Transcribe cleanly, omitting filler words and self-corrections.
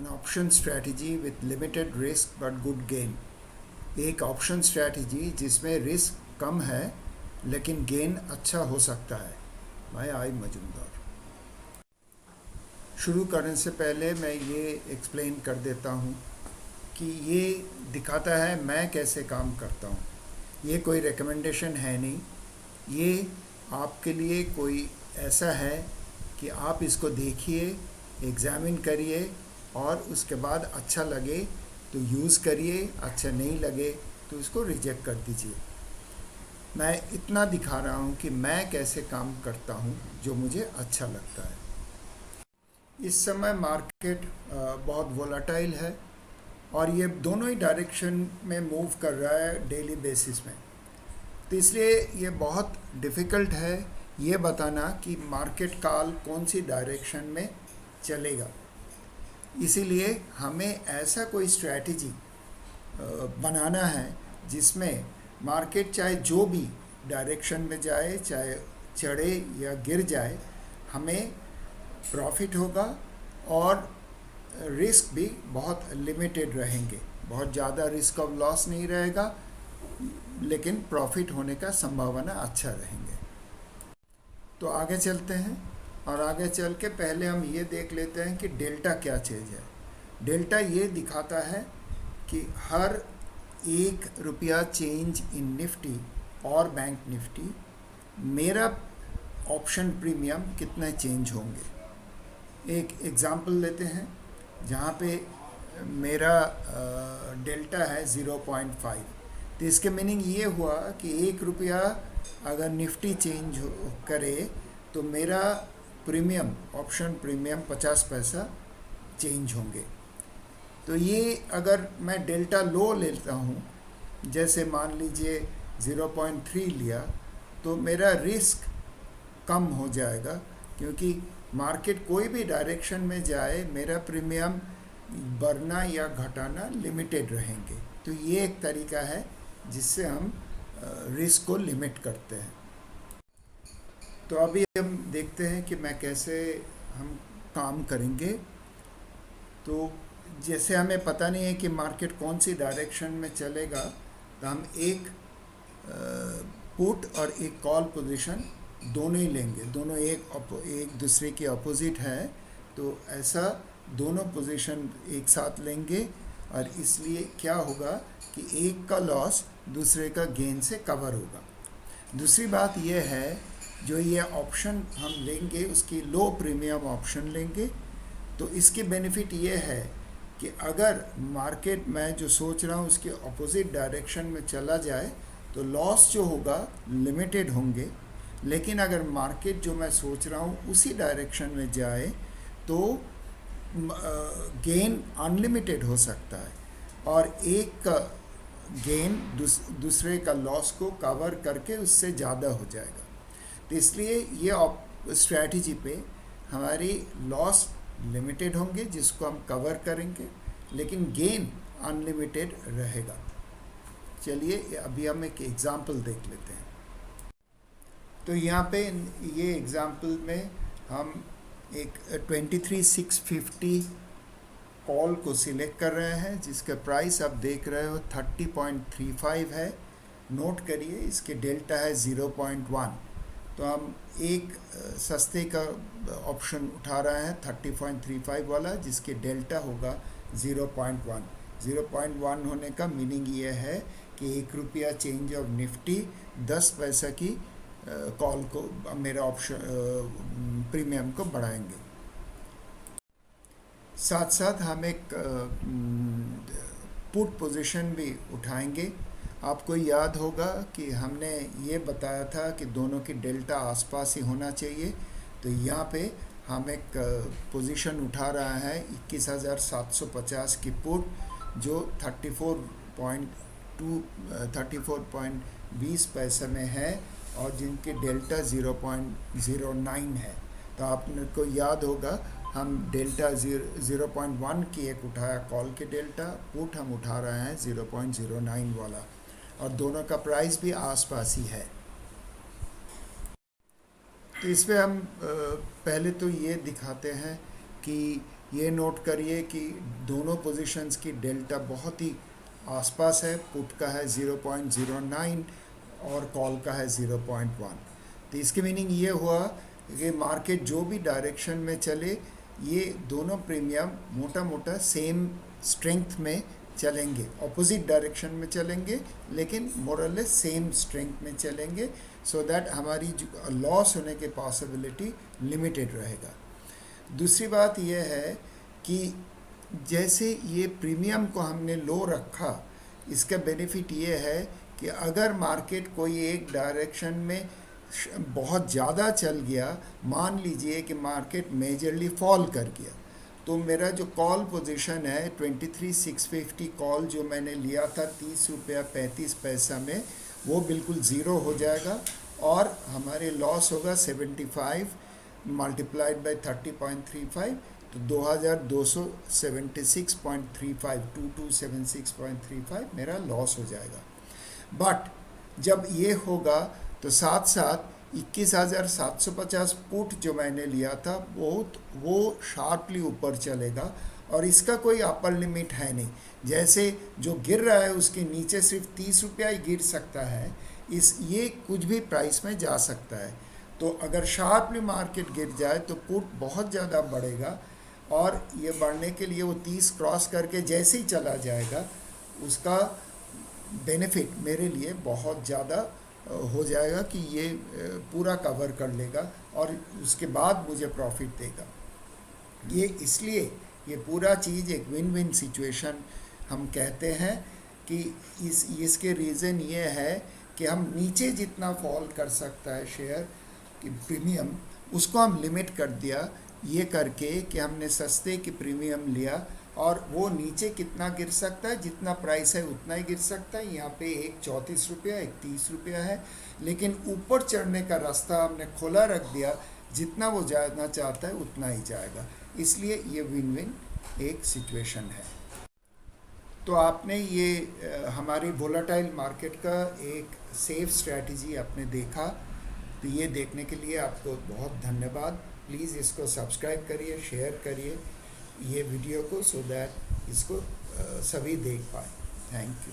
an option strategy with limited risk but good gain. एक option strategy जिसमें risk कम है लेकिन गेन अच्छा हो सकता है, बाय आई मजुमदार। शुरू करने से पहले मैं ये एक्सप्लेन कर देता हूँ कि ये दिखाता है मैं कैसे काम करता हूँ। ये कोई रिकमेंडेशन है नहीं, ये आपके लिए कोई ऐसा है कि आप इसको देखिए, एग्ज़ामिन करिए और उसके बाद अच्छा लगे तो यूज़ करिए, अच्छा नहीं लगे तो इसको रिजेक्ट कर दीजिए। मैं इतना दिखा रहा हूँ कि मैं कैसे काम करता हूँ जो मुझे अच्छा लगता है। इस समय मार्केट बहुत वोलेटाइल है और ये दोनों ही डायरेक्शन में मूव कर रहा है डेली बेसिस में, तो इसलिए ये बहुत डिफ़िकल्ट है ये बताना कि मार्केट काल कौन सी डायरेक्शन में चलेगा। इसीलिए हमें ऐसा कोई स्ट्रैटेजी बनाना है जिसमें मार्केट चाहे जो भी डायरेक्शन में जाए, चाहे चढ़े या गिर जाए, हमें प्रॉफिट होगा और रिस्क भी बहुत लिमिटेड रहेंगे। बहुत ज़्यादा रिस्क ऑफ लॉस नहीं रहेगा लेकिन प्रॉफिट होने का संभावना अच्छा रहेंगे। तो आगे चलते हैं और आगे चल के पहले हम ये देख लेते हैं कि डेल्टा क्या चीज़ है। डेल्टा ये दिखाता है कि हर ₹1 चेंज इन निफ्टी और बैंक निफ्टी मेरा ऑप्शन प्रीमियम कितना चेंज होंगे। एक एग्ज़ाम्पल लेते हैं जहाँ पे मेरा डेल्टा है 0.5, तो इसके मीनिंग ये हुआ कि ₹1 अगर निफ्टी चेंज करे तो मेरा प्रीमियम, ऑप्शन प्रीमियम 50 पैसा चेंज होंगे। तो ये अगर मैं डेल्टा लो लेता हूँ, जैसे मान लीजिए 0.3 लिया, तो मेरा रिस्क कम हो जाएगा क्योंकि मार्केट कोई भी डायरेक्शन में जाए मेरा प्रीमियम बढ़ना या घटाना लिमिटेड रहेंगे। तो ये एक तरीका है जिससे हम रिस्क को लिमिट करते हैं। तो अभी हम देखते हैं कि मैं कैसे हम काम करेंगे। तो जैसे हमें पता नहीं है कि मार्केट कौन सी डायरेक्शन में चलेगा, तो हम एक पुट और एक कॉल पोजीशन दोनों ही लेंगे। दोनों एक दूसरे के अपोजिट है, तो ऐसा दोनों पोजीशन एक साथ लेंगे और इसलिए क्या होगा कि एक का लॉस दूसरे का गेन से कवर होगा। दूसरी बात यह है, जो ये ऑप्शन हम लेंगे उसकी लो प्रीमियम ऑप्शन लेंगे, तो इसकी बेनिफिट ये है कि अगर मार्केट मैं जो सोच रहा हूँ उसके अपोजिट डायरेक्शन में चला जाए तो लॉस जो होगा लिमिटेड होंगे, लेकिन अगर मार्केट जो मैं सोच रहा हूँ उसी डायरेक्शन में जाए तो गेन अनलिमिटेड हो सकता है और एक का गेन दूसरे का लॉस को कवर करके उससे ज़्यादा हो जाएगा। तो इसलिए ये स्ट्रैटेजी पे हमारी लॉस लिमिटेड होंगे जिसको हम कवर करेंगे, लेकिन गेन अनलिमिटेड रहेगा। चलिए अभी हम एक एग्ज़ाम्पल देख लेते हैं। तो यहाँ पे ये एग्ज़ाम्पल में हम एक 23,650 कॉल को सिलेक्ट कर रहे हैं जिसका प्राइस आप देख रहे हो 30.35 है। नोट करिए इसके डेल्टा है 0.1, तो हम एक सस्ते का ऑप्शन उठा रहे हैं 30.35 वाला जिसके डेल्टा होगा 0.1। 0.1 होने का मीनिंग ये है कि ₹1 चेंज ऑफ निफ्टी 10 पैसा की कॉल को मेरा ऑप्शन प्रीमियम को बढ़ाएंगे। साथ साथ हम एक पुट पोजीशन भी उठाएंगे। आपको याद होगा कि हमने ये बताया था कि दोनों की डेल्टा आसपास ही होना चाहिए, तो यहाँ पे हम एक पोजीशन उठा रहा है 21,750 की पुट जो 34.20 पैसे में है और जिनकी डेल्टा 0.09 है। तो आपने को याद होगा हम डेल्टा 0.1 की एक उठाया कॉल के डेल्टा, पुट हम उठा रहे हैं 0.09 वाला और दोनों का प्राइस भी आसपास ही है। तो इसमें हम पहले तो ये दिखाते हैं कि ये नोट करिए कि दोनों पोजीशंस की डेल्टा बहुत ही आसपास है। पुट का है 0.09 और कॉल का है 0.1। तो इसकी मीनिंग ये हुआ कि मार्केट जो भी डायरेक्शन में चले, ये दोनों प्रीमियम मोटा मोटा सेम स्ट्रेंथ में चलेंगे, ऑपोजिट डायरेक्शन में चलेंगे लेकिन मोरलेस सेम स्ट्रेंथ में चलेंगे, सो दैट हमारी लॉस होने के पॉसिबिलिटी लिमिटेड रहेगा। दूसरी बात यह है कि जैसे ये प्रीमियम को हमने लो रखा, इसका बेनिफिट ये है कि अगर मार्केट कोई एक डायरेक्शन में बहुत ज़्यादा चल गया, मान लीजिए कि मार्केट मेजरली फॉल कर गया, तो मेरा जो कॉल पोजीशन है 23,650 कॉल जो मैंने लिया था 30 रुपया 35 पैसा में, वो बिल्कुल ज़ीरो हो जाएगा और हमारे लॉस होगा 75 मल्टीप्लाइड बाय 30.35, तो 2276.35 2276.35 मेरा लॉस हो जाएगा। बट जब ये होगा तो साथ साथ 21,750 पुट जो मैंने लिया था वो शार्पली ऊपर चलेगा और इसका कोई अपर लिमिट है नहीं। जैसे जो गिर रहा है उसके नीचे सिर्फ 30 रुपया ही गिर सकता है, ये कुछ भी प्राइस में जा सकता है। तो अगर शार्पली मार्केट गिर जाए तो पुट बहुत ज़्यादा बढ़ेगा और ये बढ़ने के लिए वो 30 क्रॉस करके जैसे ही चला जाएगा, उसका बेनिफिट मेरे लिए बहुत ज़्यादा हो जाएगा कि ये पूरा कवर कर लेगा और उसके बाद मुझे प्रॉफिट देगा। ये इसलिए ये पूरा चीज़ एक विन विन सिचुएशन हम कहते हैं कि इसके रीज़न ये है कि हम नीचे जितना फॉल कर सकता है शेयर की प्रीमियम, उसको हम लिमिट कर दिया ये करके कि हमने सस्ते की प्रीमियम लिया और वो नीचे कितना गिर सकता है, जितना प्राइस है उतना ही गिर सकता है। यहाँ पे एक 34 रुपया एक 30 रुपया है, लेकिन ऊपर चढ़ने का रास्ता हमने खोला रख दिया, जितना वो जाना चाहता है उतना ही जाएगा। इसलिए ये विन विन एक सिचुएशन है। तो आपने ये हमारी वोलेटाइल मार्केट का एक सेफ स्ट्रैटेजी आपने देखा, तो ये देखने के लिए आपको बहुत धन्यवाद। प्लीज़ इसको सब्सक्राइब करिए, शेयर करिए ये वीडियो को, सो दैट इसको सभी देख पाए। Thank you.